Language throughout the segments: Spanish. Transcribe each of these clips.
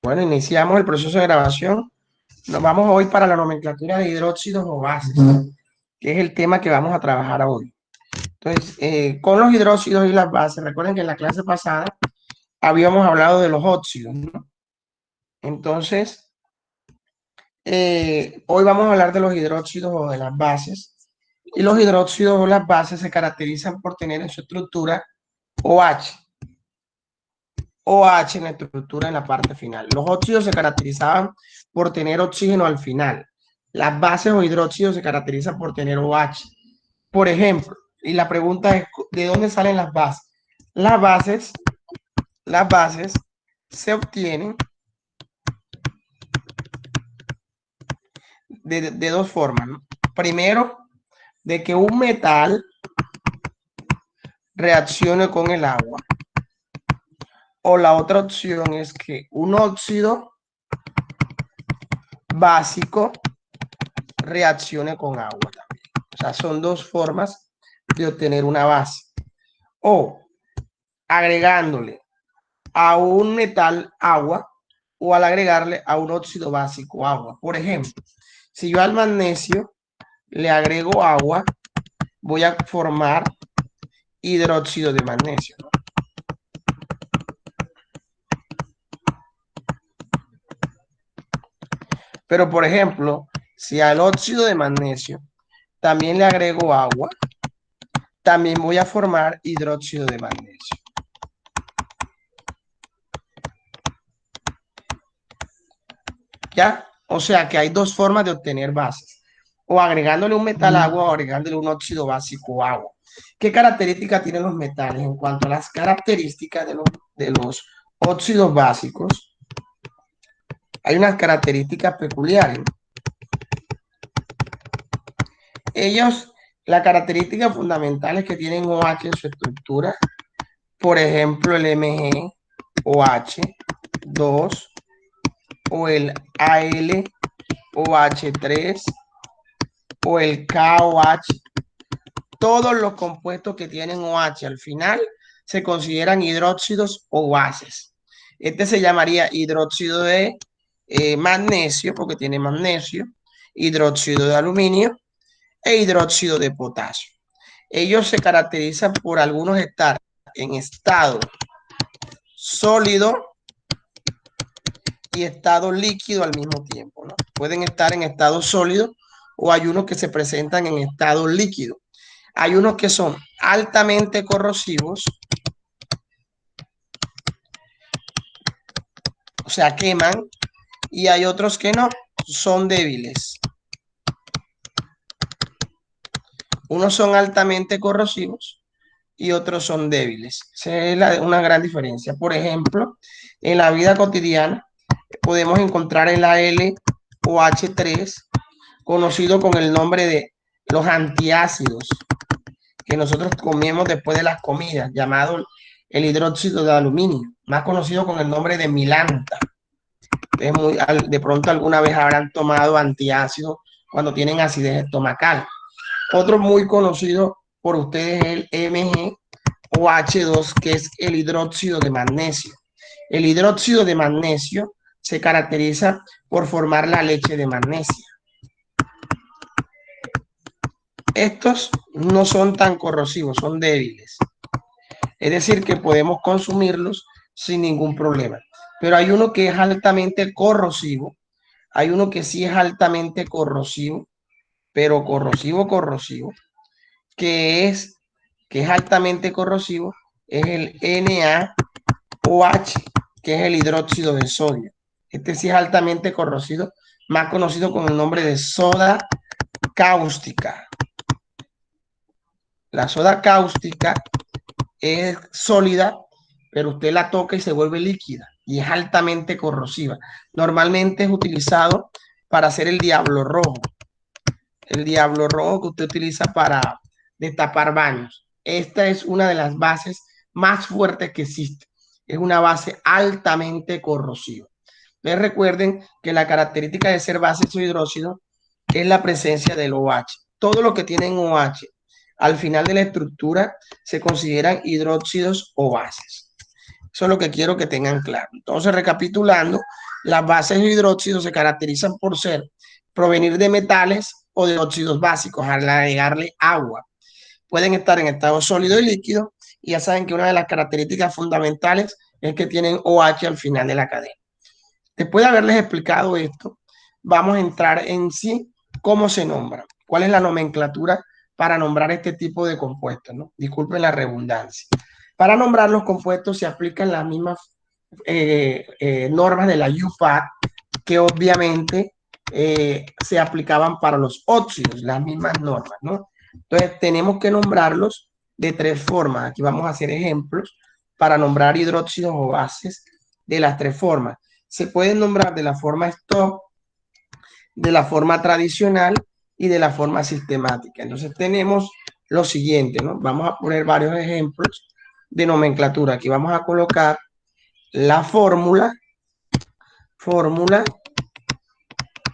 Bueno, iniciamos el proceso de grabación. Nos vamos hoy para la nomenclatura de hidróxidos o bases, que es el tema que vamos a trabajar hoy. Entonces, con los hidróxidos y las bases, recuerden que en la clase pasada habíamos hablado de los óxidos, ¿no? Entonces, hoy vamos a hablar de los hidróxidos o de las bases. Y los hidróxidos o las bases se caracterizan por tener en su estructura OH. OH en la estructura en la parte final. Los óxidos se caracterizaban por tener oxígeno al final. Las bases o hidróxidos se caracterizan por tener OH. Por ejemplo, y la pregunta es, ¿de dónde salen las bases? Las bases, las bases se obtienen de dos formas, ¿no? Primero, de que un metal reaccione con el agua. O la otra opción es que un óxido básico reaccione con agua también. O sea, son dos formas de obtener una base. O agregándole a un metal agua o al agregarle a un óxido básico agua. Por ejemplo, si yo al magnesio le agrego agua, voy a formar hidróxido de magnesio, ¿no? Pero, por ejemplo, si al óxido de magnesio también le agrego agua, también voy a formar hidróxido de magnesio. ¿Ya? O sea que hay dos formas de obtener bases. O agregándole un metal agua o agregándole un óxido básico agua. ¿Qué características tienen los metales? En cuanto a las características de los óxidos básicos, hay unas características peculiares. Ellos, la característica fundamental es que tienen OH en su estructura. Por ejemplo, el MgOH2 o el AlOH3 o el KOH. Todos los compuestos que tienen OH al final se consideran hidróxidos o bases. Este se llamaría hidróxido de magnesio, porque tiene magnesio, hidróxido de aluminio e hidróxido de potasio. Ellos se caracterizan por algunos estar en estado sólido y estado líquido al mismo tiempo, ¿no? Pueden estar en estado sólido o hay unos que se presentan en estado líquido. Hay unos que son altamente corrosivos, o sea, queman, y hay otros que no, son débiles. Unos son altamente corrosivos y otros son débiles. Esa es una gran diferencia. Por ejemplo, en la vida cotidiana podemos encontrar el AlOH3, conocido con el nombre de los antiácidos, que nosotros comemos después de las comidas, llamado el hidróxido de aluminio, más conocido con el nombre de milanta. De pronto alguna vez habrán tomado antiácidos cuando tienen acidez estomacal. Otro muy conocido por ustedes es el MgOH2, que es el hidróxido de magnesio. El hidróxido de magnesio se caracteriza por formar la leche de magnesia. Estos no son tan corrosivos, son débiles. Es decir, que podemos consumirlos sin ningún problema. Pero hay uno que es altamente corrosivo. Hay uno que sí es altamente corrosivo, pero corrosivo, que es altamente corrosivo, es el NaOH, que es el hidróxido de sodio. Este sí es altamente corrosivo, más conocido con el nombre de soda cáustica. La soda cáustica es sólida, pero usted la toca y se vuelve líquida y es altamente corrosiva. Normalmente es utilizado para hacer el diablo rojo. El diablo rojo que usted utiliza para destapar baños. Esta es una de las bases más fuertes que existe. Es una base altamente corrosiva. Les recuerden que la característica de ser bases o hidróxidos es la presencia del OH. Todo lo que tienen OH al final de la estructura se consideran hidróxidos o bases. Eso es lo que quiero que tengan claro. Entonces, recapitulando, Las bases de hidróxido se caracterizan por provenir de metales o de óxidos básicos al agregarle agua. Pueden estar en estado sólido y líquido, y ya saben que una de las características fundamentales es que tienen OH al final de la cadena. Después de haberles explicado esto, vamos a entrar en sí cómo se nombra, cuál es la nomenclatura para nombrar este tipo de compuestos, ¿no? Disculpen la redundancia. Para nombrar los compuestos se aplican las mismas normas de la UPAD que obviamente se aplicaban para los óxidos, las mismas normas, ¿no? Entonces tenemos que nombrarlos de tres formas. Aquí vamos a hacer ejemplos para nombrar hidróxidos o bases de las tres formas. Se pueden nombrar de la forma stop, de la forma tradicional y de la forma sistemática. Entonces tenemos lo siguiente, ¿no? Vamos a poner varios ejemplos de nomenclatura. Aquí vamos a colocar la fórmula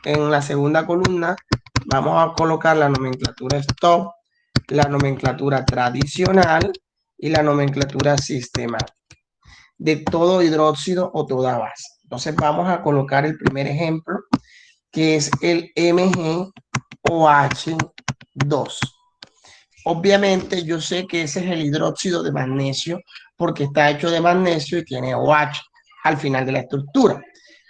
en la segunda columna. Vamos a colocar la nomenclatura stop, la nomenclatura tradicional y la nomenclatura sistemática de todo hidróxido o toda base. Entonces vamos a colocar el primer ejemplo, que es el MgOH2. Obviamente yo sé que ese es el hidróxido de magnesio porque está hecho de magnesio y tiene OH al final de la estructura.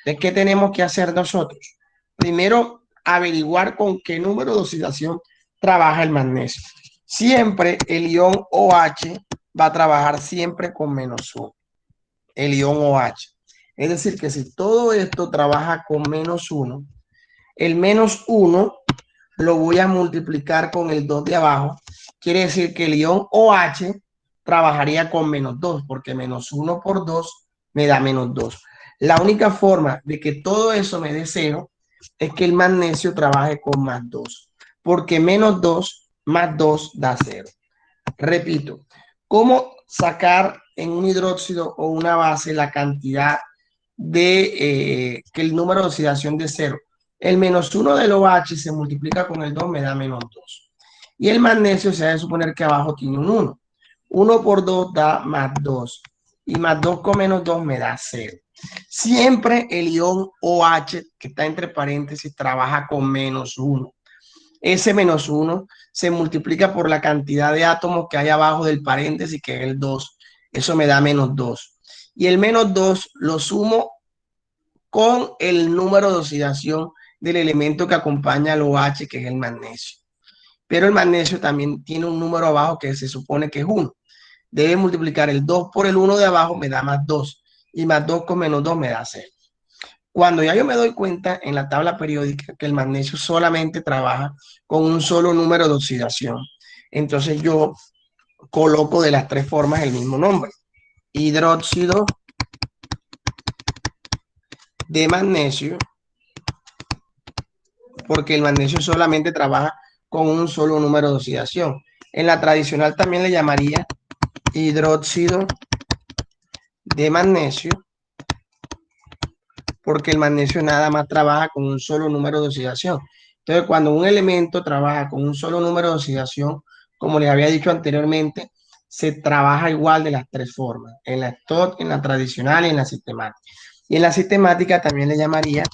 Entonces, ¿qué tenemos que hacer nosotros? Primero, averiguar con qué número de oxidación trabaja el magnesio. Siempre el ion OH va a trabajar siempre con -1, el ion OH. Es decir, que si todo esto trabaja con -1, el -1 lo voy a multiplicar con el 2 de abajo. Quiere decir que el ion OH trabajaría con -2, porque -1 por 2 me da -2. La única forma de que todo eso me dé 0 es que el magnesio trabaje con +2, porque -2 más 2 da 0. Repito, ¿cómo sacar en un hidróxido o una base la cantidad de que el número de oxidación de 0? El -1 del OH se multiplica con el 2, me da -2. Y el magnesio se ha de suponer que abajo tiene un 1. 1 por 2 da +2. Y +2 con -2 me da 0. Siempre el ion OH, que está entre paréntesis, trabaja con -1. Ese -1 se multiplica por la cantidad de átomos que hay abajo del paréntesis, que es el 2. Eso me da -2. Y el -2 lo sumo con el número de oxidación del elemento que acompaña al OH, que es el magnesio. Pero el magnesio también tiene un número abajo que se supone que es 1. Debe multiplicar el 2 por el 1 de abajo, me da +2. Y +2 con -2 me da 0. Cuando ya yo me doy cuenta en la tabla periódica que el magnesio solamente trabaja con un solo número de oxidación, entonces yo coloco de las tres formas el mismo nombre. Hidróxido de magnesio, porque el magnesio solamente trabaja con un solo número de oxidación. En la tradicional también le llamaría hidróxido de magnesio, porque el magnesio nada más trabaja con un solo número de oxidación. Entonces, cuando un elemento trabaja con un solo número de oxidación, como les había dicho anteriormente, se trabaja igual de las tres formas, en la STOT, en la tradicional y en la sistemática. Y en la sistemática también le llamaría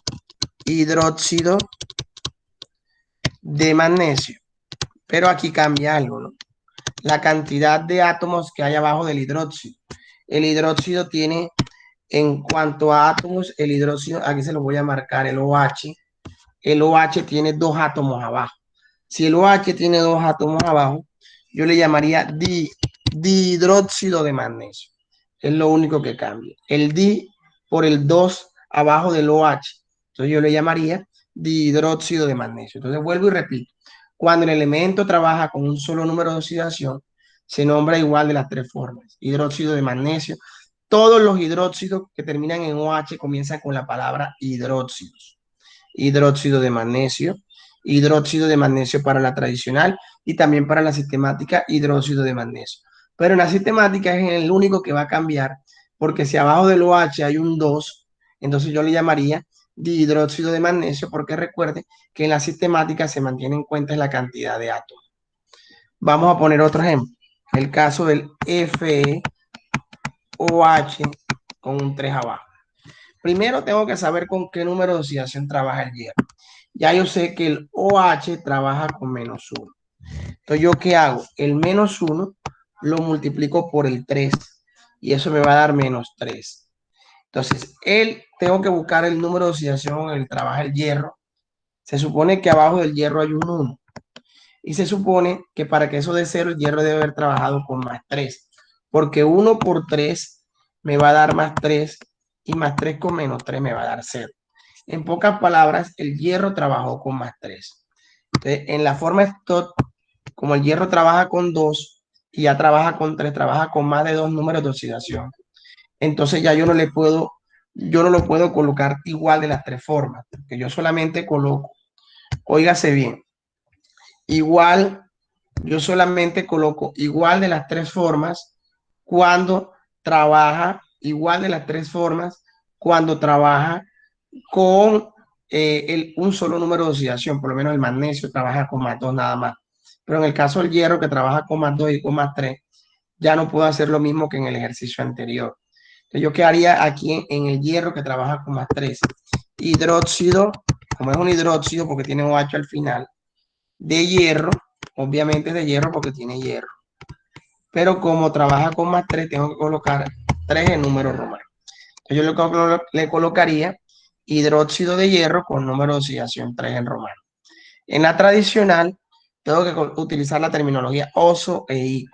hidróxido de magnesio. Pero aquí cambia algo, ¿no? La cantidad de átomos que hay abajo del hidróxido. El hidróxido tiene, en cuanto a átomos, el hidróxido, aquí se lo voy a marcar, el OH tiene 2 átomos abajo. Si el OH tiene 2 átomos abajo, yo le llamaría dihidróxido de magnesio. Es lo único que cambia. El di por el 2 abajo del OH. Entonces yo le llamaría dihidróxido de magnesio. Entonces vuelvo y repito. Cuando el elemento trabaja con un solo número de oxidación, se nombra igual de las tres formas. Hidróxido de magnesio. Todos los hidróxidos que terminan en OH comienzan con la palabra hidróxidos. Hidróxido de magnesio para la tradicional y también para la sistemática, hidróxido de magnesio. Pero en la sistemática es el único que va a cambiar, porque si abajo del OH hay un 2, entonces yo le llamaría dihidróxido de magnesio, porque recuerde que en la sistemática se mantiene en cuenta la cantidad de átomos. Vamos a poner otro ejemplo. El caso del FeOH con un 3 abajo. Primero tengo que saber con qué número de oxidación trabaja el hierro. Ya yo sé que el OH trabaja con -1. Entonces, ¿yo qué hago? El -1 lo multiplico por el 3 y eso me va a dar -3. Entonces, tengo que buscar el número de oxidación en el que trabaja el hierro. Se supone que abajo del hierro hay un 1 y se supone que para que eso dé 0 el hierro debe haber trabajado con +3, porque 1 por 3 me va a dar +3 y +3 con -3 me va a dar 0. En pocas palabras, el hierro trabajó con +3. Entonces, en la forma STOT, como el hierro trabaja con 2 y ya trabaja con 3, trabaja con más de 2 números de oxidación, entonces ya yo no lo puedo colocar igual de las tres formas, porque yo solamente coloco, óigase bien, igual, yo solamente coloco igual de las tres formas cuando trabaja, igual de las tres formas cuando trabaja con un solo número de oxidación, por lo menos el magnesio trabaja con +2 nada más. Pero en el caso del hierro que trabaja con +2 y con +3, ya no puedo hacer lo mismo que en el ejercicio anterior. Entonces, yo quedaría aquí en el hierro que trabaja con +3. Hidróxido, como es un hidróxido porque tiene OH al final, de hierro, obviamente es de hierro porque tiene hierro. Pero como trabaja con +3, tengo que colocar 3 en número romano. Entonces, yo le colocaría hidróxido de hierro con número de oxidación 3 en romano. En la tradicional, tengo que utilizar la terminología oso e I.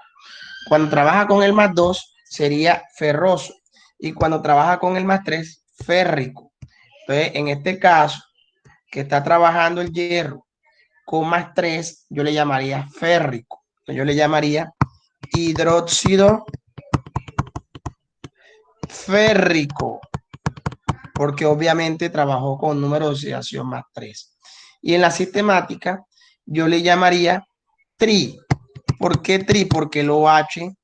Cuando trabaja con el +2 sería ferroso y cuando trabaja con el +3 férrico. Entonces, en este caso, que está trabajando el hierro con +3, yo le llamaría férrico. Entonces, yo le llamaría hidróxido férrico, porque obviamente trabajó con número de oxidación +3. Y en la sistemática, yo le llamaría tri. ¿Por qué tri? Porque el OH,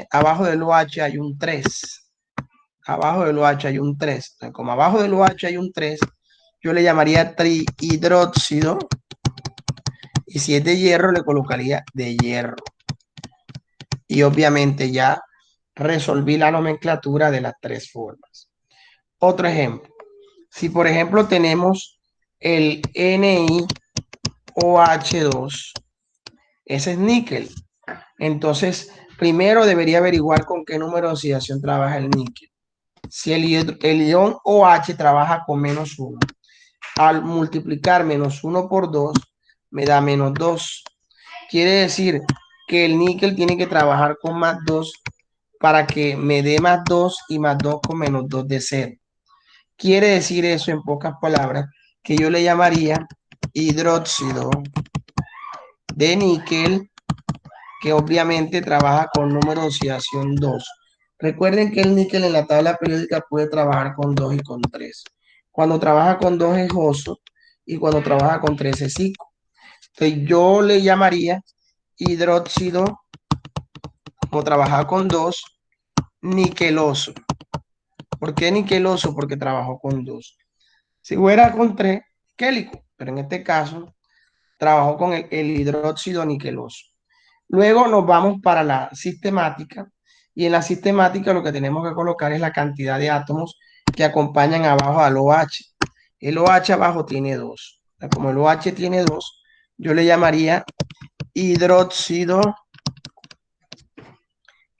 abajo del OH hay un 3. Abajo del OH hay un 3. Entonces, como abajo del OH hay un 3, yo le llamaría trihidróxido. Y si es de hierro, le colocaría de hierro. Y obviamente ya resolví la nomenclatura de las tres formas. Otro ejemplo. Si por ejemplo tenemos el NiOH2, ese es níquel. Entonces, primero debería averiguar con qué número de oxidación trabaja el níquel. Si el ion OH trabaja con -1, al multiplicar -1 por 2, me da -2. Quiere decir que el níquel tiene que trabajar con +2 para que me dé +2 y +2 con -2 de 0. Quiere decir eso en pocas palabras que yo le llamaría hidróxido de níquel, que obviamente trabaja con número de oxidación 2. Recuerden que el níquel en la tabla periódica puede trabajar con 2 y con 3. Cuando trabaja con 2 es oso y cuando trabaja con 3 es cico. Entonces yo le llamaría hidróxido, como trabaja con 2, niqueloso. ¿Por qué niqueloso? Porque trabajó con 2. Si fuera con 3, quélico, pero en este caso trabajó con el hidróxido niqueloso. Luego nos vamos para la sistemática y en la sistemática lo que tenemos que colocar es la cantidad de átomos que acompañan abajo al OH. El OH abajo tiene 2. Como el OH tiene 2, yo le llamaría hidróxido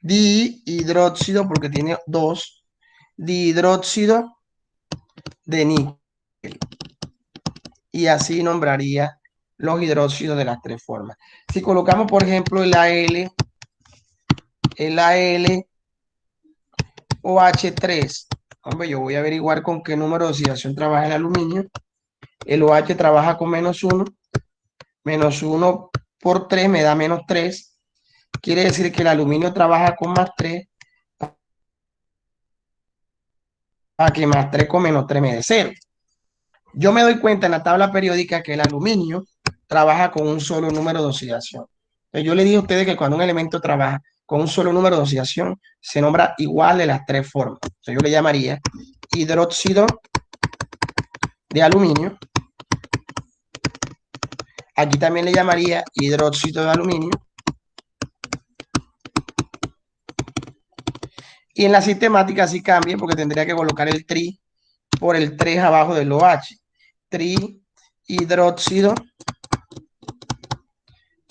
dihidróxido porque tiene 2, dihidróxido de níquel. Y así nombraría los hidróxidos de las tres formas. Si colocamos, por ejemplo, el AlOH3, hombre, yo voy a averiguar con qué número de oxidación trabaja el aluminio. El OH trabaja con -1, -1 por 3 me da -3. Quiere decir que el aluminio trabaja con +3 para que +3 con -3 me dé 0. Yo me doy cuenta en la tabla periódica que el aluminio trabaja con un solo número de oxidación. Entonces, yo le dije a ustedes que cuando un elemento trabaja con un solo número de oxidación, se nombra igual de las tres formas. Entonces, yo le llamaría hidróxido de aluminio. Aquí también le llamaría hidróxido de aluminio. Y en la sistemática sí cambia porque tendría que colocar el tri por el 3 abajo del OH. Trihidróxido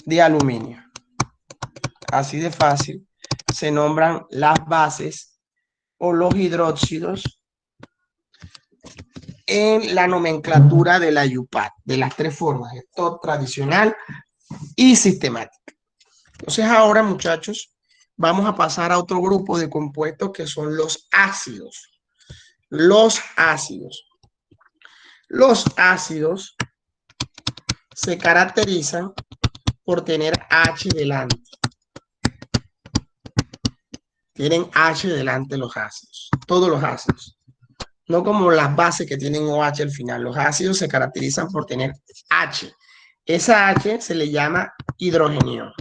de aluminio. Así de fácil se nombran las bases o los hidróxidos en la nomenclatura de la IUPAC, de las tres formas, stop, tradicional y sistemática. Entonces ahora, muchachos, vamos a pasar a otro grupo de compuestos que son los ácidos. Los ácidos. Los ácidos se caracterizan por tener H delante. Tienen H delante los ácidos, todos los ácidos. No como las bases que tienen OH al final. Los ácidos se caracterizan por tener H. Esa H se le llama hidrogenión.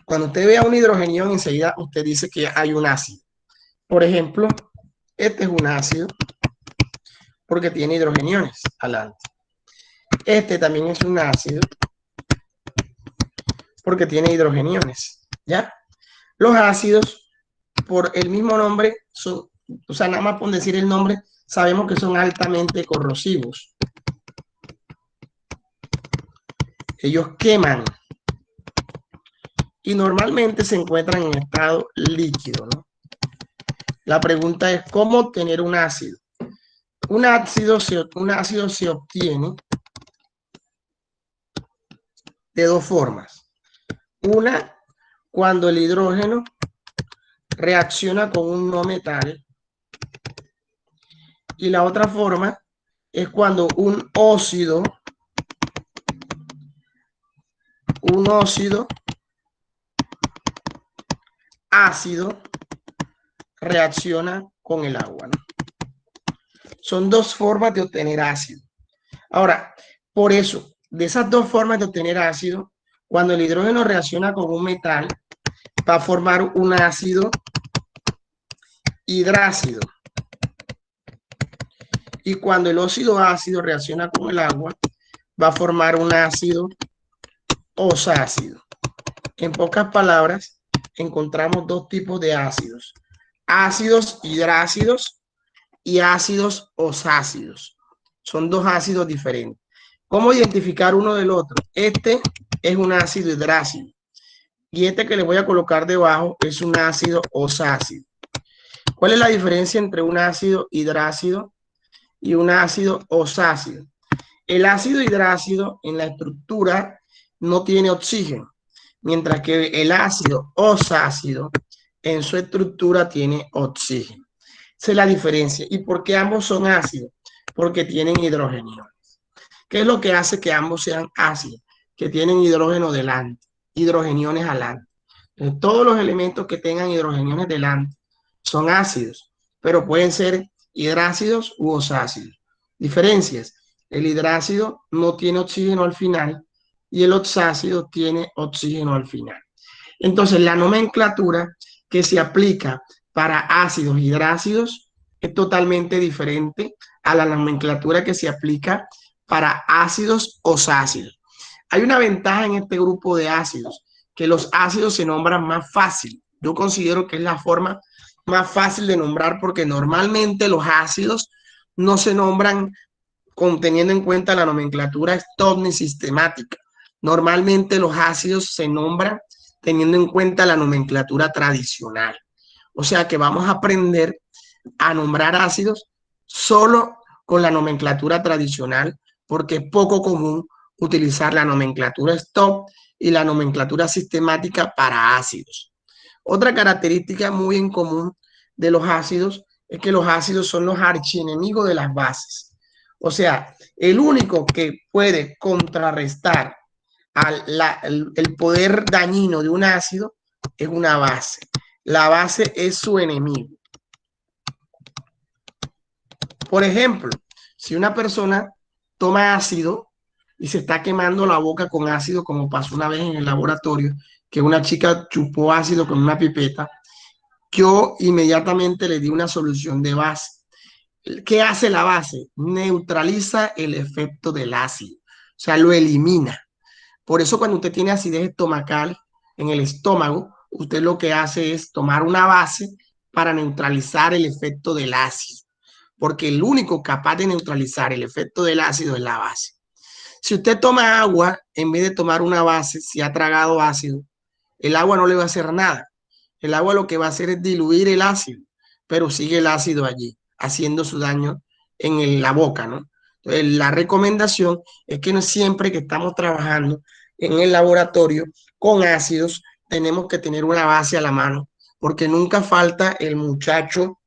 Cuando usted vea un hidrogenión, enseguida usted dice que hay un ácido. Por ejemplo, este es un ácido porque tiene hidrogeniones adelante. Este también es un ácido porque tiene hidrogeniones, ¿ya? Los ácidos, por el mismo nombre, son, o sea, nada más por decir el nombre, sabemos que son altamente corrosivos. Ellos queman y normalmente se encuentran en estado líquido, ¿no? La pregunta es, ¿cómo obtener un ácido? Un ácido se obtiene de dos formas. Una, cuando el hidrógeno reacciona con un no metal. Y la otra forma es cuando un óxido ácido reacciona con el agua, ¿no? Son dos formas de obtener ácido. Ahora, por eso, de esas dos formas de obtener ácido, cuando el hidrógeno reacciona con un metal, va a formar un ácido hidrácido. Y cuando el óxido ácido reacciona con el agua, va a formar un ácido osácido. En pocas palabras, encontramos dos tipos de ácidos. Ácidos hidrácidos y ácidos osácidos. Son dos ácidos diferentes. ¿Cómo identificar uno del otro? Este es un ácido hidrácido y este que le voy a colocar debajo es un ácido osácido. ¿Cuál es la diferencia entre un ácido hidrácido y un ácido osácido? El ácido hidrácido en la estructura no tiene oxígeno, mientras que el ácido osácido en su estructura tiene oxígeno. Esa es la diferencia. ¿Y por qué ambos son ácidos? Porque tienen hidrogeniones. ¿Qué es lo que hace que ambos sean ácidos? Que tienen hidrógeno delante, hidrogeniones adelante. Entonces, todos los elementos que tengan hidrogeniones delante son ácidos, pero pueden ser hidrácidos u osácidos. Diferencias. El hidrácido no tiene oxígeno al final y el oxácido tiene oxígeno al final. Entonces, la nomenclatura que se aplica para ácidos y hidrácidos es totalmente diferente a la nomenclatura que se aplica para ácidos osácidos. Hay una ventaja en este grupo de ácidos, que los ácidos se nombran más fácil. Yo considero que es la forma más fácil de nombrar porque normalmente los ácidos no se nombran teniendo en cuenta la nomenclatura stop ni sistemática. Normalmente los ácidos se nombran teniendo en cuenta la nomenclatura tradicional. O sea que vamos a aprender a nombrar ácidos solo con la nomenclatura tradicional porque es poco común utilizar la nomenclatura stop y la nomenclatura sistemática para ácidos. Otra característica muy en común de los ácidos es que los ácidos son los archienemigos de las bases. O sea, el único que puede contrarrestar el poder dañino de un ácido es una base. La base es su enemigo. Por ejemplo, si una persona toma ácido y se está quemando la boca con ácido, como pasó una vez en el laboratorio, que una chica chupó ácido con una pipeta, yo inmediatamente le di una solución de base. ¿Qué hace la base? Neutraliza el efecto del ácido, o sea, lo elimina. Por eso cuando usted tiene acidez estomacal, en el estómago, usted lo que hace es tomar una base para neutralizar el efecto del ácido, porque el único capaz de neutralizar el efecto del ácido es la base. Si usted toma agua, en vez de tomar una base, si ha tragado ácido, el agua no le va a hacer nada. El agua lo que va a hacer es diluir el ácido, pero sigue el ácido allí, haciendo su daño en la boca, ¿no? Entonces, la recomendación es que no siempre que estamos trabajando en el laboratorio con ácidos, tenemos que tener una base a la mano, porque nunca falta el muchacho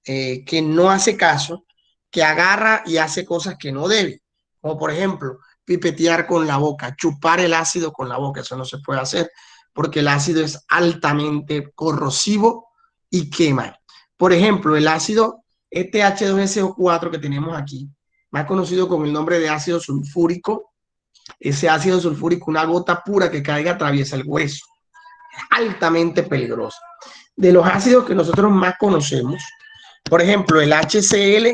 que no hace caso, que agarra y hace cosas que no debe, como por ejemplo pipetear con la boca, chupar el ácido con la boca, eso no se puede hacer porque el ácido es altamente corrosivo y quema. Por ejemplo, el ácido este H2SO4 que tenemos aquí, más conocido con el nombre de ácido sulfúrico, ese ácido sulfúrico, una gota pura que caiga atraviesa el hueso, altamente peligroso. De los ácidos que nosotros más conocemos, por ejemplo, el HCl,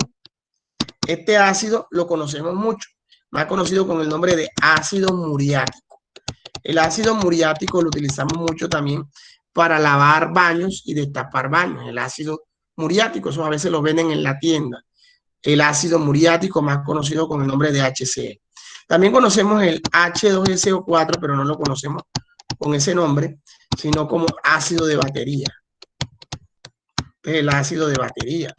este ácido lo conocemos mucho, más conocido con el nombre de ácido muriático. El ácido muriático lo utilizamos mucho también para lavar baños y destapar baños. El ácido muriático, eso a veces lo venden en la tienda. El ácido muriático, más conocido con el nombre de HCl. También conocemos el H2SO4, pero no lo conocemos con ese nombre, sino como ácido de batería. El ácido de batería,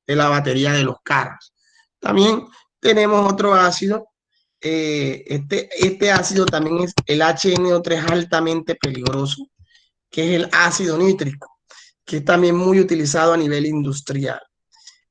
de la batería de los carros. También tenemos otro ácido. Este ácido también es el HNO3 altamente peligroso, que es el ácido nítrico, que es también muy utilizado a nivel industrial.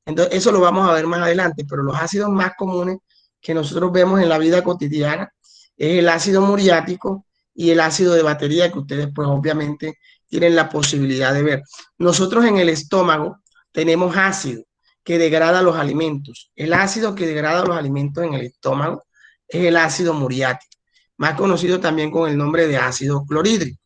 Entonces, eso lo vamos a ver más adelante, pero los ácidos más comunes que nosotros vemos en la vida cotidiana es el ácido muriático y el ácido de batería, que ustedes pues obviamente tienen la posibilidad de ver. Nosotros en el estómago tenemos ácido que degrada los alimentos. El ácido que degrada los alimentos en el estómago es el ácido muriático, más conocido también con el nombre de ácido clorhídrico.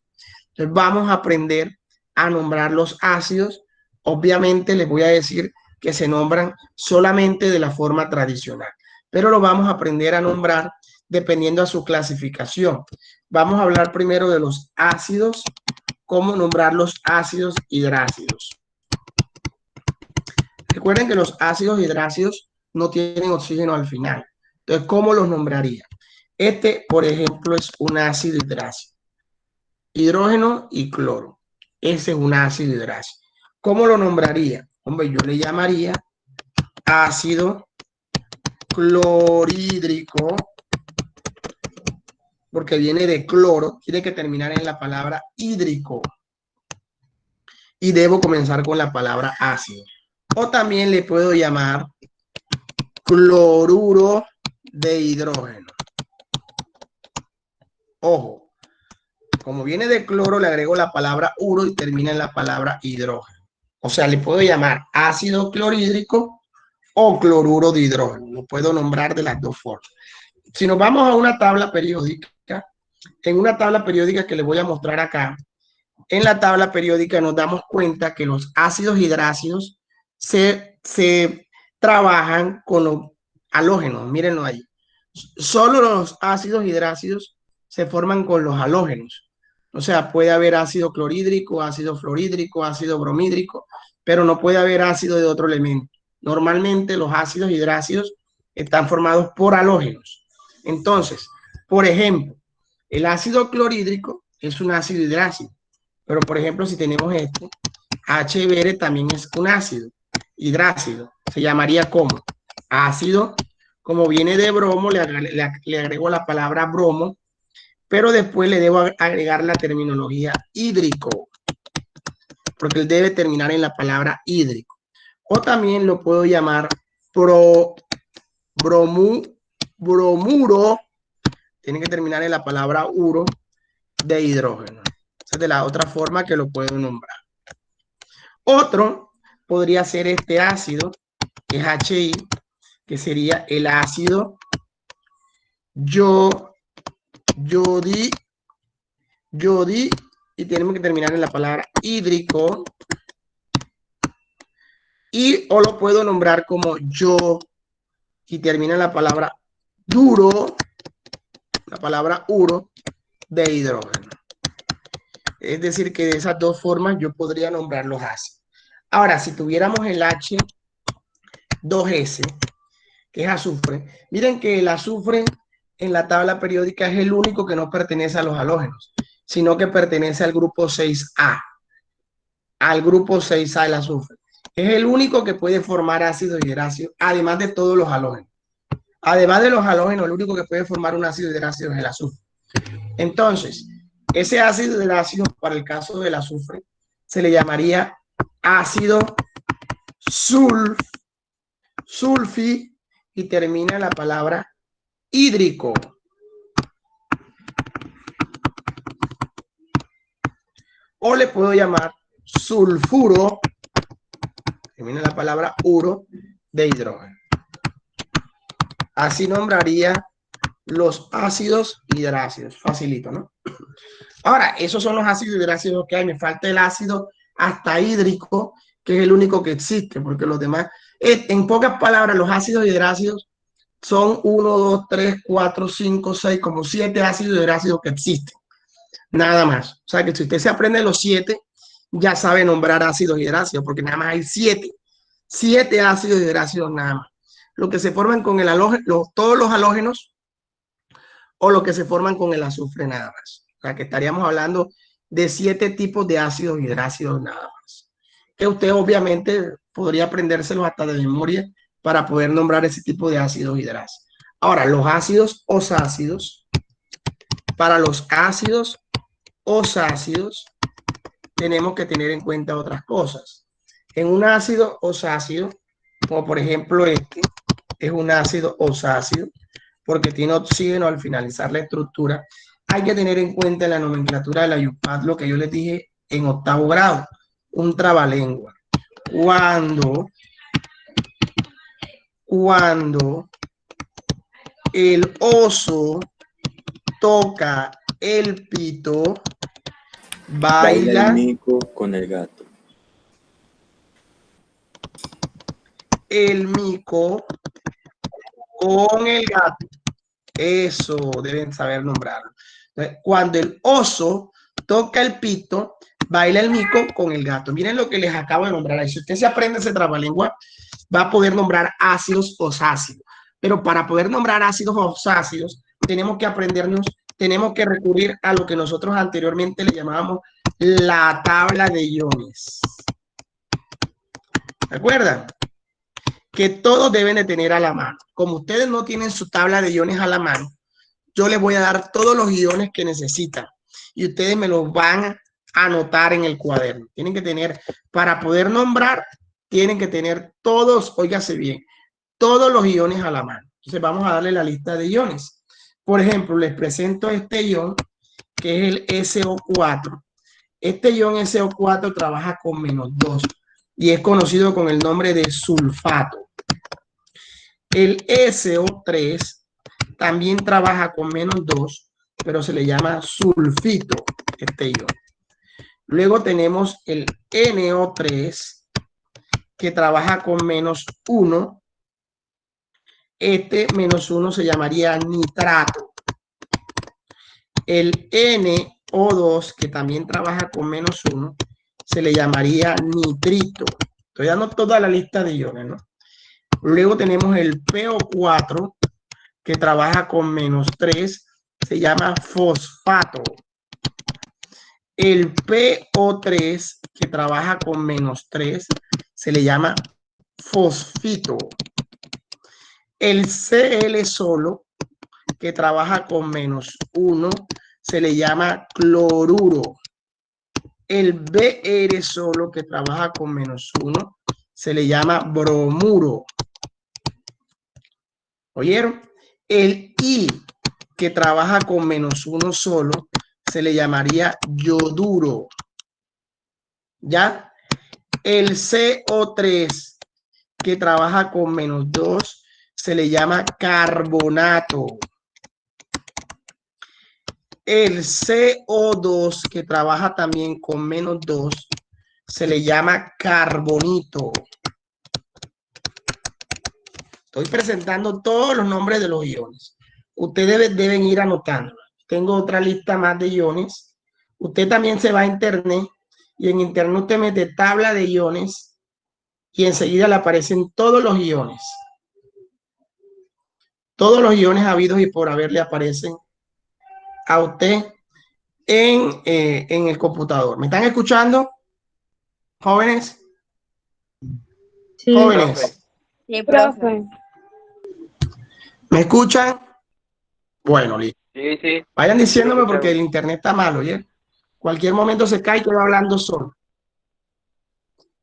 Entonces vamos a aprender a nombrar los ácidos. Obviamente les voy a decir que se nombran solamente de la forma tradicional, pero lo vamos a aprender a nombrar dependiendo a su clasificación. Vamos a hablar primero de los ácidos, cómo nombrar los ácidos hidrácidos. Recuerden que los ácidos hidrácidos no tienen oxígeno al final. Entonces, ¿cómo los nombraría? Este, por ejemplo, es un ácido hidrácido. Hidrógeno y cloro. Ese es un ácido hidrácido. ¿Cómo lo nombraría? Hombre, yo le llamaría ácido clorhídrico, porque viene de cloro, tiene que terminar en la palabra hídrico. Y debo comenzar con la palabra ácido. O también le puedo llamar cloruro de hidrógeno. Ojo, como viene de cloro, le agrego la palabra uro y termina en la palabra hidrógeno. O sea, le puedo llamar ácido clorhídrico o cloruro de hidrógeno. Lo puedo nombrar de las dos formas. Si nos vamos a una tabla periódica, en una tabla periódica que les voy a mostrar acá, en la tabla periódica nos damos cuenta que los ácidos hidrácidos se trabajan con los halógenos. Mírenlo ahí. Solo los ácidos hidrácidos se forman con los halógenos. O sea, puede haber ácido clorhídrico, ácido fluorhídrico, ácido bromhídrico, pero no puede haber ácido de otro elemento. Normalmente los ácidos hidrácidos están formados por halógenos. Entonces, por ejemplo, el ácido clorhídrico es un ácido hidrácido, pero por ejemplo, si tenemos este, HBr también es un ácido hidrácido. Se llamaría como ácido, como viene de bromo, le agrego la palabra bromo, pero después le debo agregar la terminología hídrico, porque él debe terminar en la palabra hídrico. O también lo puedo llamar bromuro, tiene que terminar en la palabra uro de hidrógeno. Esa es de la otra forma que lo puedo nombrar. Otro podría ser este ácido, que es HI, que sería el ácido yodi, y tenemos que terminar en la palabra hídrico, y o lo puedo nombrar como yo, y termina en la palabra duro, la palabra uro de hidrógeno. Es decir, que de esas dos formas yo podría nombrar los ácidos. Ahora, si tuviéramos el H2S, que es azufre, miren que el azufre en la tabla periódica es el único que no pertenece a los halógenos, sino que pertenece al grupo 6A, al grupo 6A el azufre. Es el único que puede formar ácido hidrácido, además de todos los halógenos. Además de los halógenos, el único que puede formar un ácido hidrácido es el azufre. Entonces, ese ácido hidrácido, para el caso del azufre, se le llamaría ácido sulfi y termina la palabra hídrico. O le puedo llamar sulfuro, termina la palabra uro, de hidrógeno. Así nombraría los ácidos hidrácidos. Facilito, ¿no? Ahora, esos son los ácidos hidrácidos que hay. Me falta el ácido hasta hídrico, que es el único que existe, porque los demás, en pocas palabras, los ácidos hidrácidos son 1, 2, 3, 4, 5, 6, como 7 ácidos hidrácidos que existen. Nada más. O sea que si usted se aprende los 7, ya sabe nombrar ácidos hidrácidos, porque nada más hay 7. 7 ácidos hidrácidos nada más. Lo que se forman con el halógeno, todos los halógenos, o lo que se forman con el azufre nada más. O sea que estaríamos hablando de 7 tipos de ácidos hidrácidos nada más. Que usted obviamente podría aprendérselos hasta de memoria para poder nombrar ese tipo de ácidos hidrácidos. Ahora, los ácidos osácidos, para los ácidos osácidos, tenemos que tener en cuenta otras cosas. En un ácido osácido, como por ejemplo este, es un ácido osácido, porque tiene oxígeno al finalizar la estructura, hay que tener en cuenta la nomenclatura de la IUPAD, lo que yo les dije en octavo grado, un trabalengua. Cuando el oso toca el pito, Baila el mico con el gato. El mico con el gato. Eso deben saber nombrarlo. Cuando el oso toca el pito, baila el mico con el gato. Miren lo que les acabo de nombrar ahí. Si usted se aprende ese trabalengua, va a poder nombrar ácidos osácidos. Pero para poder nombrar ácidos osácidos, tenemos que aprendernos, tenemos que recurrir a lo que nosotros anteriormente le llamábamos la tabla de iones. ¿De acuerdo? Que todos deben de tener a la mano. Como ustedes no tienen su tabla de iones a la mano, yo les voy a dar todos los iones que necesitan y ustedes me los van a anotar en el cuaderno. Tienen que tener, para poder nombrar, tienen que tener todos, óigase bien, todos los iones a la mano. Entonces vamos a darle la lista de iones. Por ejemplo, les presento este ion, que es el SO4. Este ion SO4 trabaja con -2 y es conocido con el nombre de sulfato. El SO3 también trabaja con -2, pero se le llama sulfito, este ion. Luego tenemos el NO3, que trabaja con -1. Este -1 se llamaría nitrato. El NO2, que también trabaja con -1, se le llamaría nitrito. Estoy dando toda la lista de iones, ¿no? Luego tenemos el PO4, que trabaja con -3, se llama fosfato. El PO3, que trabaja con -3, se le llama fosfito. El Cl solo, que trabaja con -1, se le llama cloruro. El Br solo, que trabaja con -1, se le llama bromuro. ¿Oyeron? El I, que trabaja con -1 solo, se le llamaría yoduro. ¿Ya? El CO3, que trabaja con -2, se le llama carbonato. El CO2, que trabaja también con -2, se le llama carbonito. Estoy presentando todos los nombres de los iones. Ustedes deben ir anotando. Tengo otra lista más de iones Usted también se va a internet y en internet usted mete tabla de iones y enseguida le aparecen todos los iones. Todos los iones habidos y por haber le aparecen a usted en el computador. ¿Me están escuchando, jóvenes? Sí, Jóvenes, sí, profe. ¿me escuchan? Bueno, listo. Sí, sí. Vayan diciéndome porque escuchamos. el internet está malo, ¿ya? Cualquier momento se cae y estoy hablando solo.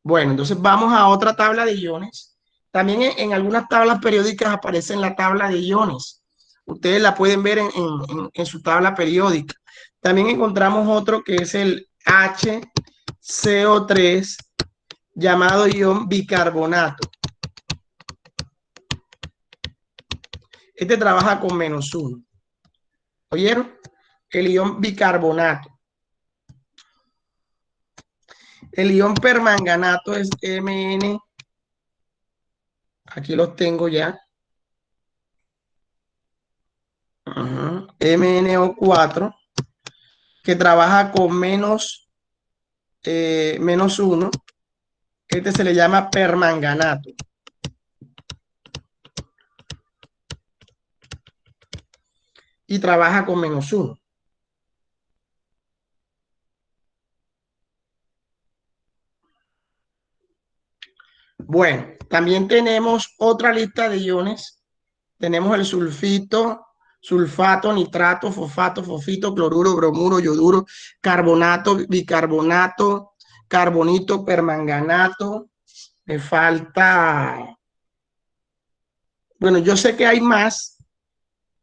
Bueno, entonces vamos a otra tabla de iones. También en algunas tablas periódicas aparece la tabla de iones. Ustedes la pueden ver en su tabla periódica. También encontramos otro que es el HCO3 llamado ion bicarbonato. Este trabaja con -1. ¿Oyeron? El ion bicarbonato. El ion permanganato es Mn. Aquí los tengo ya. MnO4, que trabaja con -1. Este se le llama permanganato. Y trabaja con -1. Bueno, también tenemos otra lista de iones. Tenemos el sulfito, sulfato, nitrato, fosfato, fosfito, cloruro, bromuro, yoduro, carbonato, bicarbonato, carbonito, permanganato. Me falta... Bueno, yo sé que hay más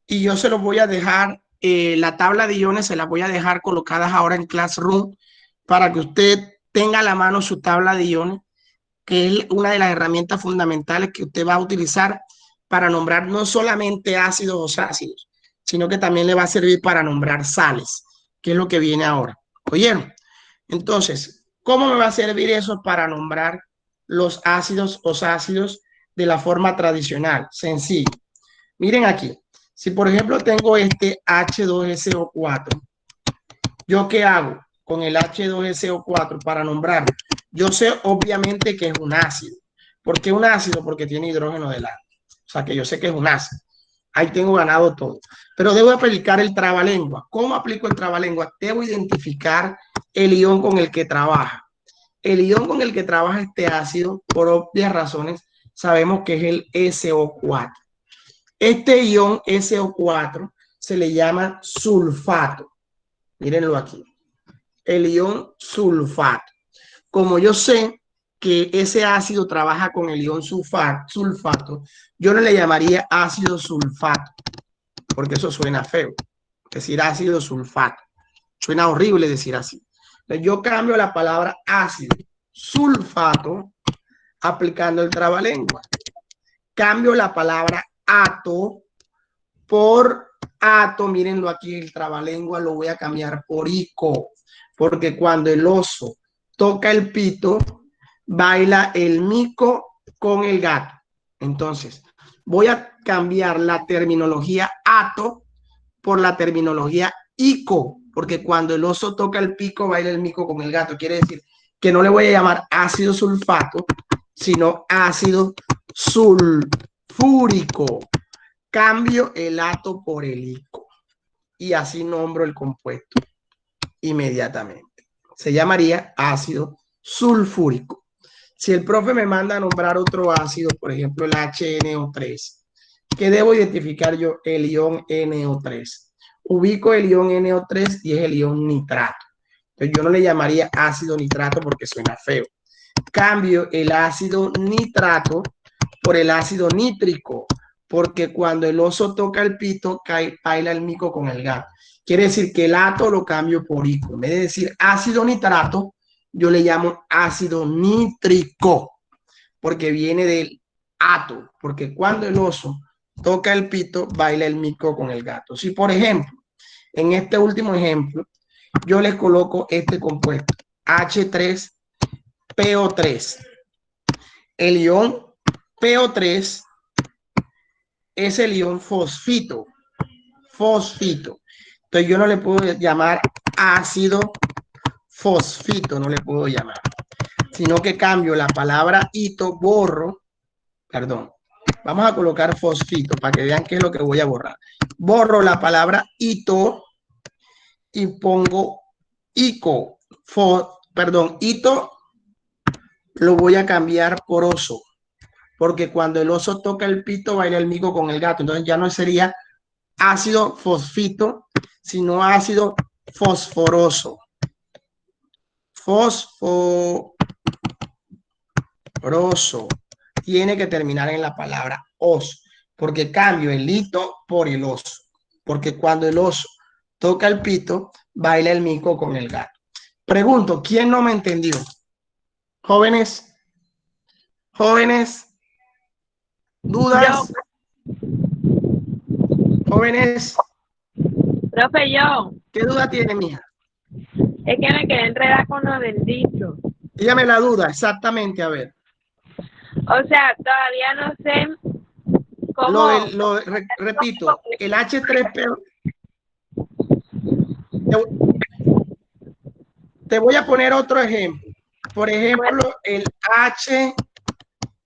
y yo se los voy a dejar, la tabla de iones se las voy a dejar colocadas ahora en Classroom para que usted tenga a la mano su tabla de iones, que es una de las herramientas fundamentales que usted va a utilizar para nombrar no solamente ácidos o ácidos, sino que también le va a servir para nombrar sales, que es lo que viene ahora. ¿Oyeron? Entonces, ¿cómo me va a servir eso para nombrar los ácidos o ácidos de la forma tradicional? Sencillo. Miren aquí. Si por ejemplo tengo este H2SO4, ¿yo qué hago con el H2SO4 para nombrarlo? Yo sé obviamente que es un ácido. ¿Por qué un ácido? Porque tiene hidrógeno delante. O sea que yo sé que es un ácido. Ahí tengo ganado todo. Pero debo aplicar el trabalengua. ¿Cómo aplico el trabalengua? Debo identificar el ion con el que trabaja. El ion con el que trabaja este ácido, por obvias razones, sabemos que es el SO4. Este ion SO4 se le llama sulfato. Mírenlo aquí. El ion sulfato. Como yo sé que ese ácido trabaja con el ion sulfato, yo no le llamaría ácido sulfato, porque eso suena feo. Decir ácido sulfato. Suena horrible decir así. Entonces yo cambio la palabra ácido sulfato aplicando el trabalengua. Cambio la palabra ato por ato, mírenlo aquí, el trabalengua lo voy a cambiar por ico, porque cuando el oso toca el pito, baila el mico con el gato. Entonces, voy a cambiar la terminología ato por la terminología ico, porque cuando el oso toca el pico, baila el mico con el gato. Quiere decir que no le voy a llamar ácido sulfato, sino ácido sulfúrico. Cambio el ato por el ico y así nombro el compuesto inmediatamente. Se llamaría ácido sulfúrico. Si el profe me manda a nombrar otro ácido, por ejemplo el HNO3, ¿qué debo identificar yo? El ion NO3. Ubico el ion NO3 y es el ion nitrato. Entonces yo no le llamaría ácido nitrato porque suena feo. Cambio el ácido nitrato por el ácido nítrico, porque cuando el oso toca el pito, baila el mico con el gato. Quiere decir que el ato lo cambio por ico. En vez de decir ácido nitrato, yo le llamo ácido nítrico, porque viene del ato, porque cuando el oso toca el pito, baila el mico con el gato. Si, por ejemplo, en este último ejemplo, yo les coloco este compuesto, H3PO3. El ion PO3 es el ion fosfito. Fosfito. Entonces yo no le puedo llamar ácido fosfito, no le puedo llamar, sino que cambio la palabra hito, borro, perdón, vamos a colocar fosfito para que vean qué es lo que voy a borrar. Borro la palabra hito y pongo ico, perdón, hito lo voy a cambiar por oso, porque cuando el oso toca el pito, baila el mico con el gato. Entonces ya no sería ácido fosfito, sino ácido fosforoso. Fosforoso. Tiene que terminar en la palabra os, porque cambio el hito por el oso. Porque cuando el oso toca el pito, baila el mico con el gato. Pregunto, ¿quién no me entendió? Jóvenes, jóvenes, dudas, jóvenes. Profe, yo. ¿Qué duda tiene, mija? Es que me quedé enredada con lo del dicho. Dígame la duda, exactamente, a ver. O sea, todavía no sé cómo. Repito, el H3P. Te voy a poner otro ejemplo. Por ejemplo, el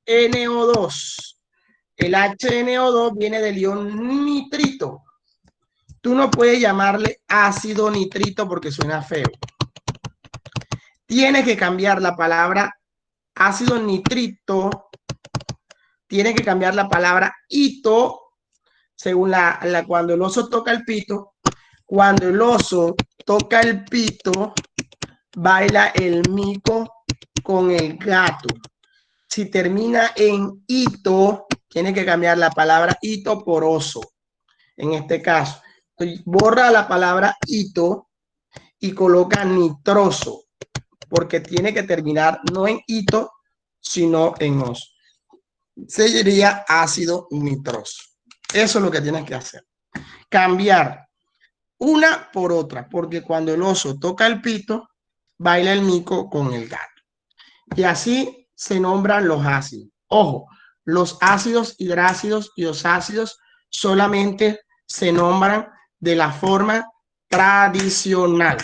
HNO2. El HNO2 viene del ion nitrito. Tú no puedes llamarle ácido nitrito porque suena feo. Tienes que cambiar la palabra ácido nitrito. Tienes que cambiar la palabra hito según cuando el oso toca el pito. Cuando el oso toca el pito, baila el mico con el gato. Si termina en hito, tiene que cambiar la palabra hito por oso. En este caso, borra la palabra hito y coloca nitroso, porque tiene que terminar no en hito, sino en oso. Sería ácido nitroso. Eso es lo que tienes que hacer. Cambiar una por otra, porque cuando el oso toca el pito, baila el mico con el gato. Y así se nombran los ácidos. Ojo, los ácidos hidrácidos y los ácidos solamente se nombran de la forma tradicional.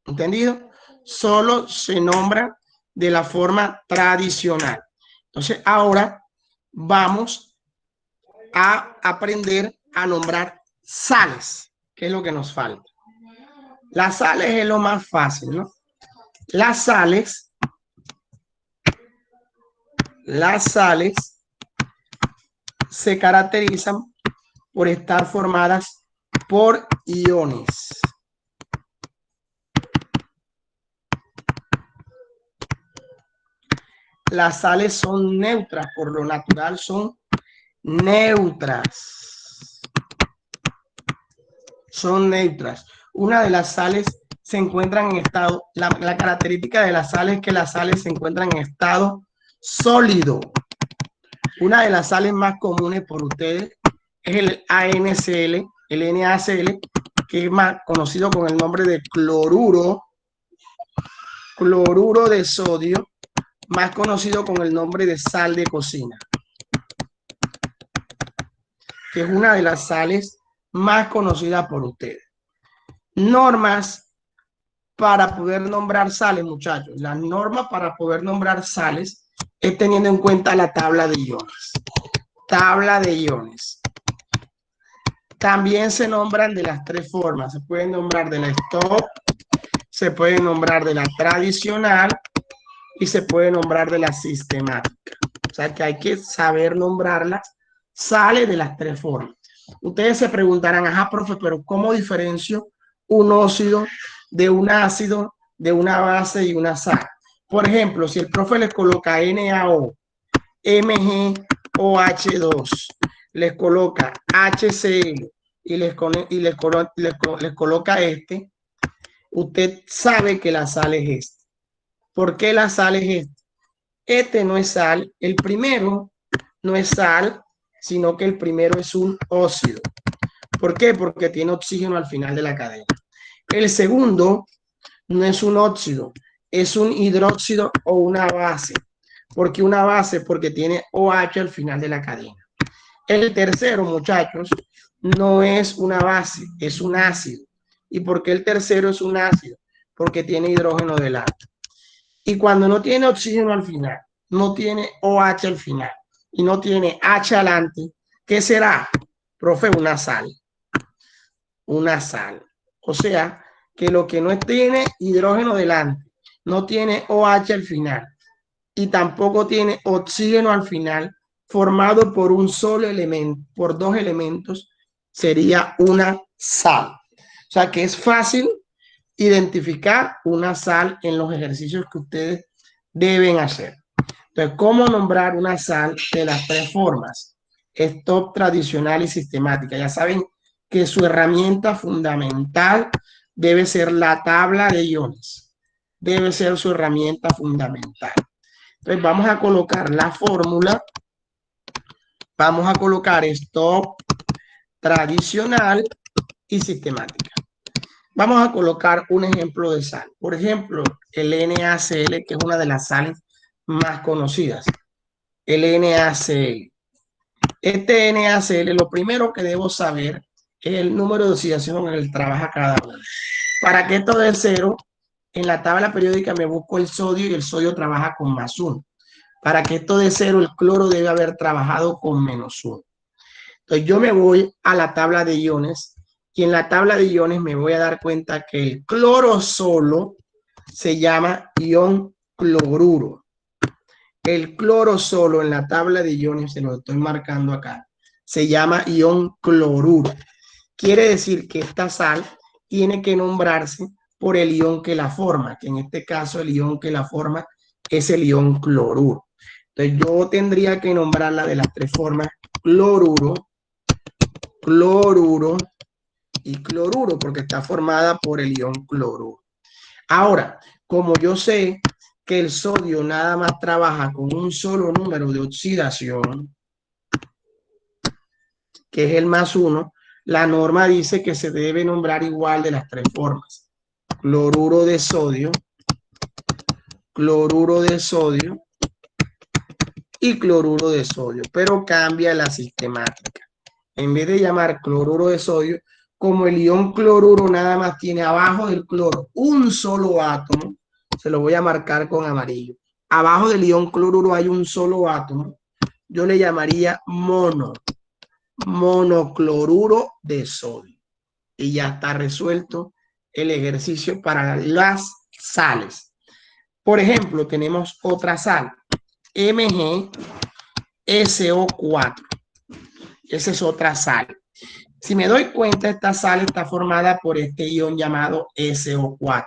¿Entendido? Solo se nombran de la forma tradicional. Entonces, ahora vamos a aprender a nombrar sales, que es lo que nos falta. Las sales es lo más fácil, ¿no? Las sales se caracterizan por estar formadas por iones. Las sales son neutras, por lo natural son neutras. Son neutras. Una de las sales se encuentran en estado, la característica de las sales es que las sales se encuentran en estado sólido. Una de las sales más comunes por ustedes es el ANCL, el NaCl, que es más conocido con el nombre de cloruro de sodio, más conocido con el nombre de sal de cocina, que es una de las sales más conocidas por ustedes. Normas para poder nombrar sales, muchachos. La norma para poder nombrar sales es teniendo en cuenta la tabla de iones. Tabla de iones. También se nombran de las tres formas. Se pueden nombrar de la stop, se puede nombrar de la tradicional y se puede nombrar de la sistemática. O sea que hay que saber nombrarlas. Sale de las tres formas. Ustedes se preguntarán, ajá, profe, pero ¿cómo diferencio un óxido de un ácido, de una base y una sal? Por ejemplo, si el profe les coloca NaO, MgOH2, les coloca HCl y les coloca este, usted sabe que la sal es esta. ¿Por qué la sal es esta? Este no es sal, el primero no es sal, sino que el primero es un óxido. ¿Por qué? Porque tiene oxígeno al final de la cadena. El segundo no es un óxido, es un hidróxido o una base. ¿Por qué una base? Porque tiene OH al final de la cadena. El tercero, muchachos, no es una base, es un ácido. ¿Y por qué el tercero es un ácido? porque tiene hidrógeno delante. Y cuando no tiene oxígeno al final, no tiene OH al final y no tiene H adelante, ¿qué será? Profe, una sal. Una sal. O sea, que lo que no tiene hidrógeno delante, no tiene OH al final y tampoco tiene oxígeno al final, formado por un solo elemento, por dos elementos, sería una sal. O sea que es fácil identificar una sal en los ejercicios que ustedes deben hacer. Entonces, ¿cómo nombrar una sal de las tres formas? Stop, tradicional y sistemática. Ya saben que su herramienta fundamental debe ser la tabla de iones. Debe ser su herramienta fundamental. Entonces, vamos a colocar la fórmula. Vamos a colocar stop, tradicional y sistemática. Vamos a colocar un ejemplo de sal. Por ejemplo, el NaCl, que es una de las sales más conocidas. El NaCl. Este NaCl, lo primero que debo saber es el número de oxidación en el que trabaja cada uno. Para que esto dé cero, en la tabla periódica me busco el sodio y el sodio trabaja con +1. Para que esto dé cero, el cloro debe haber trabajado con -1. Entonces yo me voy a la tabla de iones y en la tabla de iones me voy a dar cuenta que el cloro solo se llama ion cloruro. El cloro solo en la tabla de iones, se lo estoy marcando acá, se llama ion cloruro. Quiere decir que esta sal tiene que nombrarse por el ion que la forma, que en este caso el ion que la forma es el ion cloruro. Entonces yo tendría que nombrarla de las tres formas: cloruro, cloruro y cloruro, porque está formada por el ion cloruro. Ahora, como yo sé que el sodio nada más trabaja con un solo número de oxidación, que es el +1, la norma dice que se debe nombrar igual de las tres formas: cloruro de sodio y cloruro de sodio, pero cambia la sistemática. En vez de llamar cloruro de sodio, como el ion cloruro nada más tiene abajo del cloro un solo átomo, se lo voy a marcar con amarillo. Abajo del ion cloruro hay un solo átomo. Yo le llamaría monocloruro de sodio. Y ya está resuelto el ejercicio para las sales. Por ejemplo, tenemos otra sal, MgSO4. Esa es otra sal. Si me doy cuenta, esta sal está formada por este ion llamado SO4.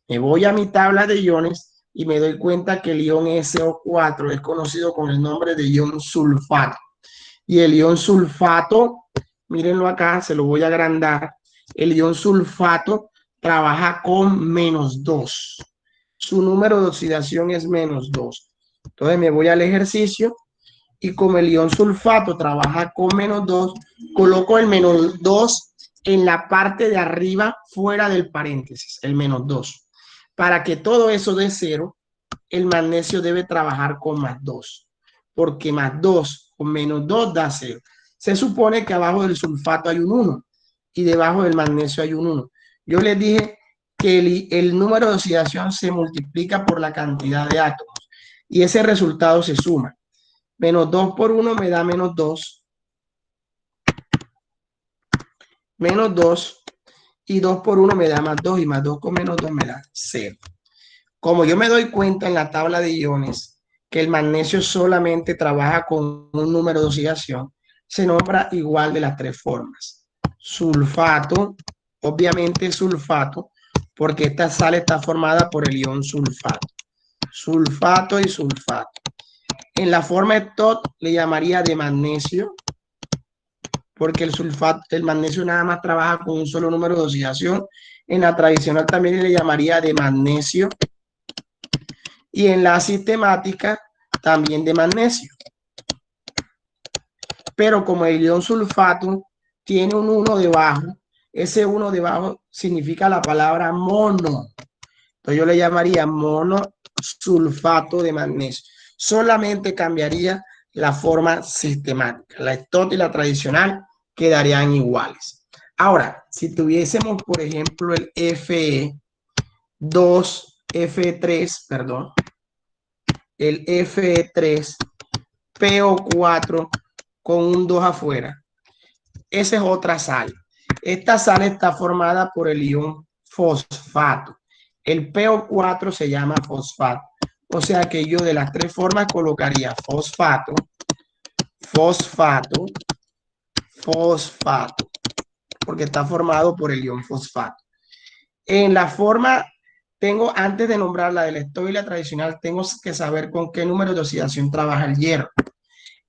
Me voy a mi tabla de iones y me doy cuenta que el ion SO4 es conocido con el nombre de ion sulfato. Y el ion sulfato, mírenlo acá, se lo voy a agrandar. El ion sulfato trabaja con -2. Su número de oxidación es -2. Entonces me voy al ejercicio y como el ion sulfato trabaja con -2, coloco el -2 en la parte de arriba fuera del paréntesis, el -2. Para que todo eso dé cero, el magnesio debe trabajar con +2, porque +2 con -2 da 0. Se supone que abajo del sulfato hay un 1 y debajo del magnesio hay un 1. Yo les dije que el número de oxidación se multiplica por la cantidad de átomos y ese resultado se suma. -2 por 1 me da -2. -2 y 2 por 1 me da +2 y +2 con -2 me da 0. Como yo me doy cuenta en la tabla de iones que el magnesio solamente trabaja con un número de oxidación, se nombra igual de las tres formas. Sulfato, obviamente sulfato, porque esta sal está formada por el ion sulfato. Sulfato y sulfato. En la forma stop le llamaría de magnesio, porque el sulfato, el magnesio nada más trabaja con un solo número de oxidación. En la tradicional también le llamaría de magnesio. Y en la sistemática también de magnesio. Pero como el ion sulfato tiene un 1 debajo, ese 1 debajo significa la palabra mono. Entonces yo le llamaría monosulfato de magnesio. Solamente cambiaría la forma sistemática. La STOT y la tradicional quedarían iguales. Ahora, si tuviésemos, por ejemplo, el Fe, 2F3, perdón, el Fe3, PO4 con un 2 afuera. Esa es otra sal. Esta sal está formada por el ion fosfato. El PO4 se llama fosfato. O sea que yo de las tres formas colocaría fosfato, fosfato, fosfato, porque está formado por el ion fosfato. En la forma, tengo, antes de nombrar la del esto y la tradicional, tengo que saber con qué número de oxidación trabaja el hierro.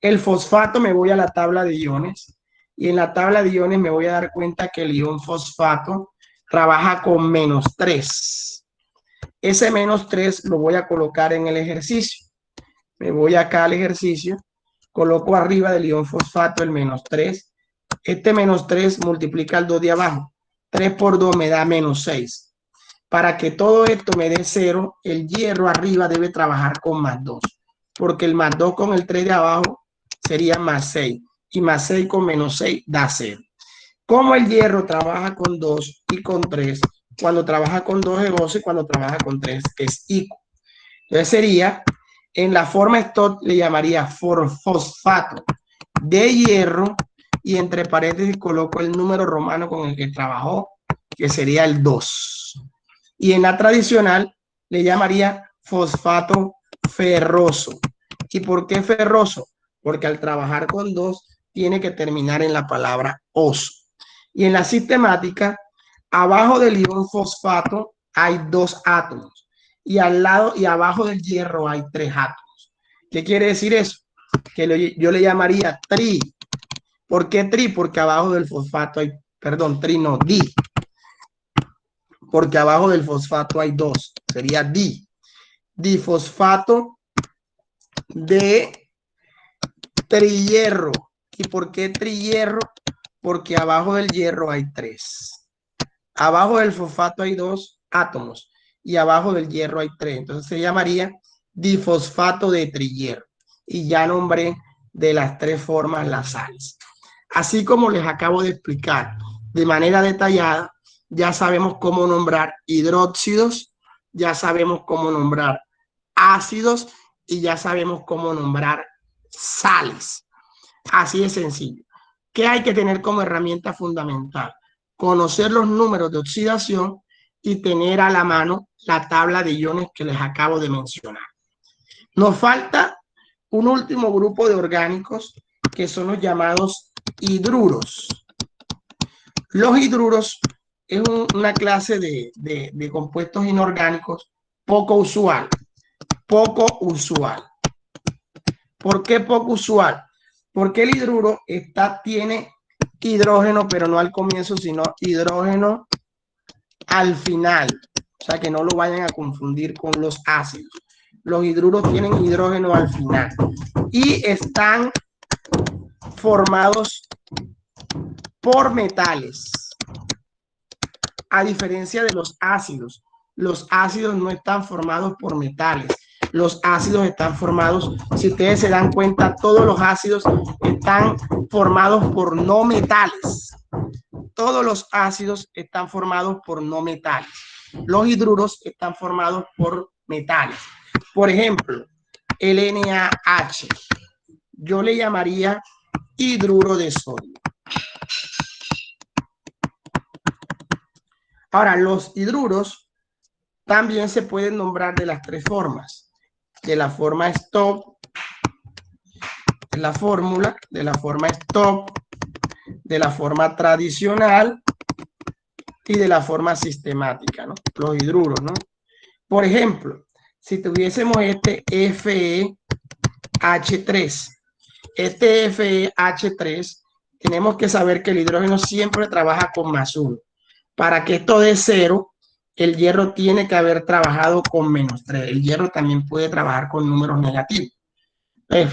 El fosfato, me voy a la tabla de iones y en la tabla de iones me voy a dar cuenta que el ion fosfato trabaja con -3. Ese -3 lo voy a colocar en el ejercicio. Me voy acá al ejercicio, coloco arriba del ion fosfato el -3. Este -3 multiplica el 2 de abajo. 3 por 2 me da -6. Para que todo esto me dé 0, el hierro arriba debe trabajar con +2. Porque el +2 con el 3 de abajo sería +6. Y +6 con -6 da 0. Como el hierro trabaja con 2 y con 3, cuando trabaja con 2 es 12 y cuando trabaja con 3 es ICO. Entonces sería, en la forma STOT le llamaría fosfato de hierro y entre paréntesis coloco el número romano con el que trabajó, que sería el 2. Y en la tradicional le llamaría fosfato ferroso. ¿Y por qué ferroso? Porque al trabajar con 2 tiene que terminar en la palabra oso. Y en la sistemática, abajo del ion fosfato hay 2 átomos y al lado y abajo del hierro hay 3 átomos. ¿Qué quiere decir eso? Que yo le llamaría tri. ¿Por qué tri? Porque abajo del fosfato hay, perdón, tri no, di. Porque abajo del fosfato hay 2, sería di. Difosfato de trihierro. ¿Y por qué trihierro? Porque abajo del hierro hay 3. Abajo del fosfato hay 2 átomos y abajo del hierro hay 3. Entonces se llamaría difosfato de trihierro. Y ya nombré de las 3 formas las sales. Así como les acabo de explicar de manera detallada, ya sabemos cómo nombrar hidróxidos, ya sabemos cómo nombrar ácidos y ya sabemos cómo nombrar sales. Así de sencillo. ¿Qué hay que tener como herramienta fundamental? Conocer los números de oxidación y tener a la mano la tabla de iones que les acabo de mencionar. Nos falta un último grupo de orgánicos que son los llamados hidruros. Los hidruros es una clase de compuestos inorgánicos poco usual. Poco usual. ¿Por qué poco usual? Porque el hidruro tiene hidrógeno, pero no al comienzo, sino hidrógeno al final. O sea, que no lo vayan a confundir con los ácidos. Los hidruros tienen hidrógeno al final. Y están formados por metales. A diferencia de los ácidos no están formados por metales. Los ácidos están formados, si ustedes se dan cuenta, todos los ácidos están formados por no metales. Todos los ácidos están formados por no metales. Los hidruros están formados por metales. Por ejemplo, el NaH, yo le llamaría hidruro de sodio. Ahora, los hidruros también se pueden nombrar de las 3 formas. De la forma stop, de la fórmula, de la forma stop, de la forma tradicional y de la forma sistemática, ¿no? Los hidruros, ¿no? Por ejemplo, si tuviésemos este FeH3, este FeH3, tenemos que saber que el hidrógeno siempre trabaja con +1. Para que esto dé 0, el hierro tiene que haber trabajado con -3. El hierro también puede trabajar con números negativos.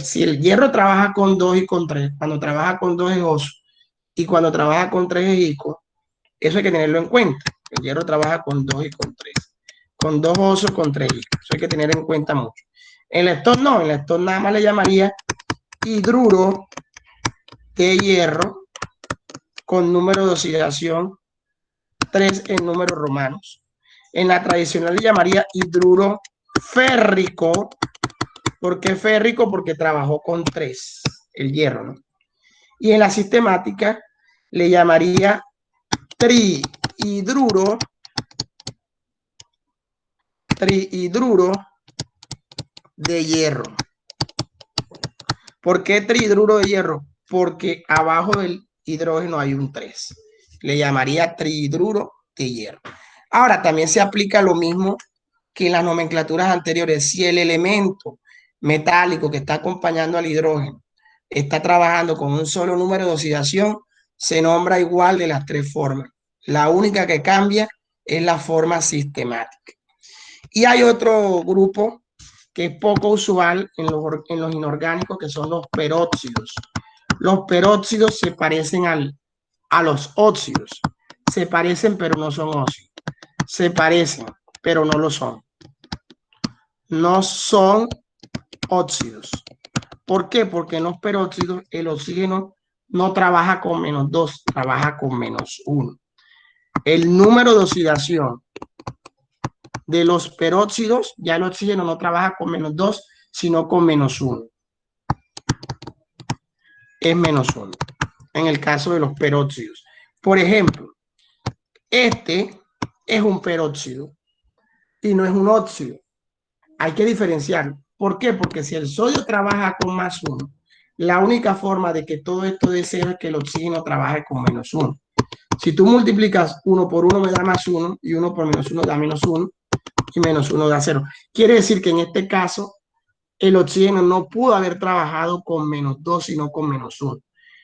Si el hierro trabaja con 2 y con 3, cuando trabaja con 2 es oso y cuando trabaja con 3 es ico, eso hay que tenerlo en cuenta. El hierro trabaja con 2 y con 3. Con 2 osos, con 3 ico. Eso hay que tener en cuenta mucho. En la STOT no, en la STOT nada más le llamaría hidruro de hierro con número de oxidación 3 en números romanos. En la tradicional le llamaría hidruro férrico. ¿Por qué férrico? Porque trabajó con 3, el hierro, ¿no? Y en la sistemática le llamaría trihidruro de hierro. ¿Por qué trihidruro de hierro? Porque abajo del hidrógeno hay un 3. Le llamaría trihidruro de hierro. Ahora, también se aplica lo mismo que en las nomenclaturas anteriores. Si el elemento metálico que está acompañando al hidrógeno está trabajando con un solo número de oxidación, se nombra igual de las 3 formas. La única que cambia es la forma sistemática. Y hay otro grupo que es poco usual en los inorgánicos, que son los peróxidos. Los peróxidos se parecen a los óxidos. Se parecen, pero no son óxidos. Se parecen, pero no lo son. No son óxidos. ¿Por qué? Porque en los peróxidos el oxígeno no trabaja con -2, trabaja con -1. El número de oxidación de los peróxidos, ya el oxígeno no trabaja con -2, sino con -1. Es -1 en el caso de los peróxidos. Por ejemplo, este es un peróxido y no es un óxido. Hay que diferenciar. ¿Por qué? Porque si el sodio trabaja con +1, la única forma de que todo esto dé 0 es que el oxígeno trabaje con -1. Si tú multiplicas 1 por 1 me da +1 y 1 por -1 da -1 y -1 da 0. Quiere decir que en este caso el oxígeno no pudo haber trabajado con -2, sino con -1.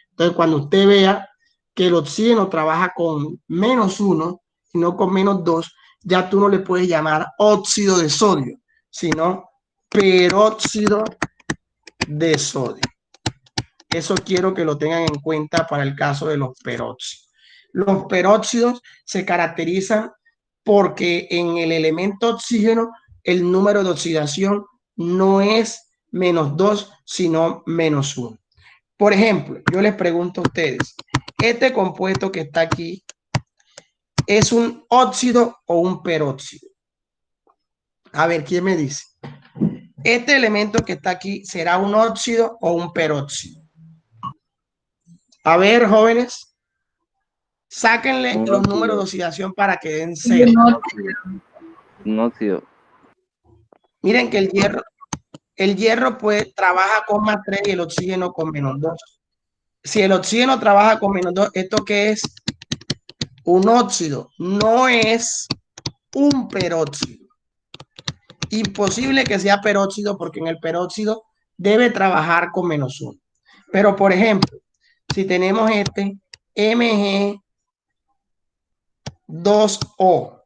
Entonces, cuando usted vea que el oxígeno trabaja con -1 y no con -2, ya tú no le puedes llamar óxido de sodio, sino peróxido de sodio. Eso quiero que lo tengan en cuenta para el caso de los peróxidos. Los peróxidos se caracterizan porque en el elemento oxígeno el número de oxidación no es -2, sino -1. Por ejemplo, yo les pregunto a ustedes, ¿este compuesto que está aquí es un óxido o un peróxido? A ver, ¿quién me dice? ¿Este elemento que está aquí será un óxido o un peróxido? A ver, jóvenes, sáquenle Un los números de óxido. oxidación para que den 0. Un óxido. Miren que el hierro pues trabaja con +3 y el oxígeno con -2. Si el oxígeno trabaja con -2, ¿esto qué es? Un óxido, no es un peróxido. Imposible que sea peróxido porque en el peróxido debe trabajar con -1. Pero, por ejemplo, si tenemos este Mg2O,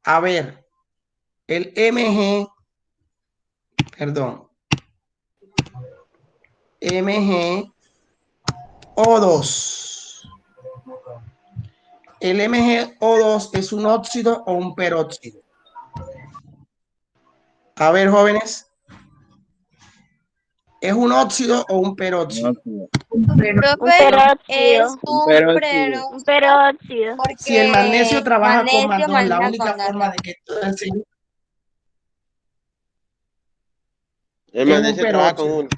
a ver, el MgO2. ¿El MgO2 es un óxido o un peróxido? A ver, jóvenes, ¿es un óxido o un Un peróxido? óxido. Profe, es Un peróxido. Un peróxido. Si el magnesio trabaja con magnesio +2, la maneja única con forma +2. de que esto sea así El es un magnesio trabaja con peróxido. 1.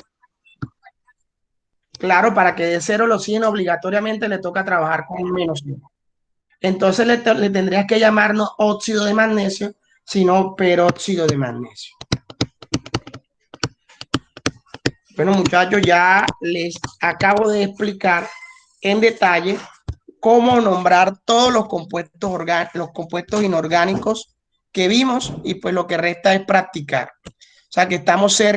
Claro, para que dé 0 el oxígeno obligatoriamente le toca trabajar con -1. Entonces le tendrías que llamar no óxido de magnesio, sino peróxido de magnesio. Bueno, muchachos, ya les acabo de explicar en detalle cómo nombrar todos los compuestos inorgánicos que vimos, y pues lo que resta es practicar. O sea que estamos cerca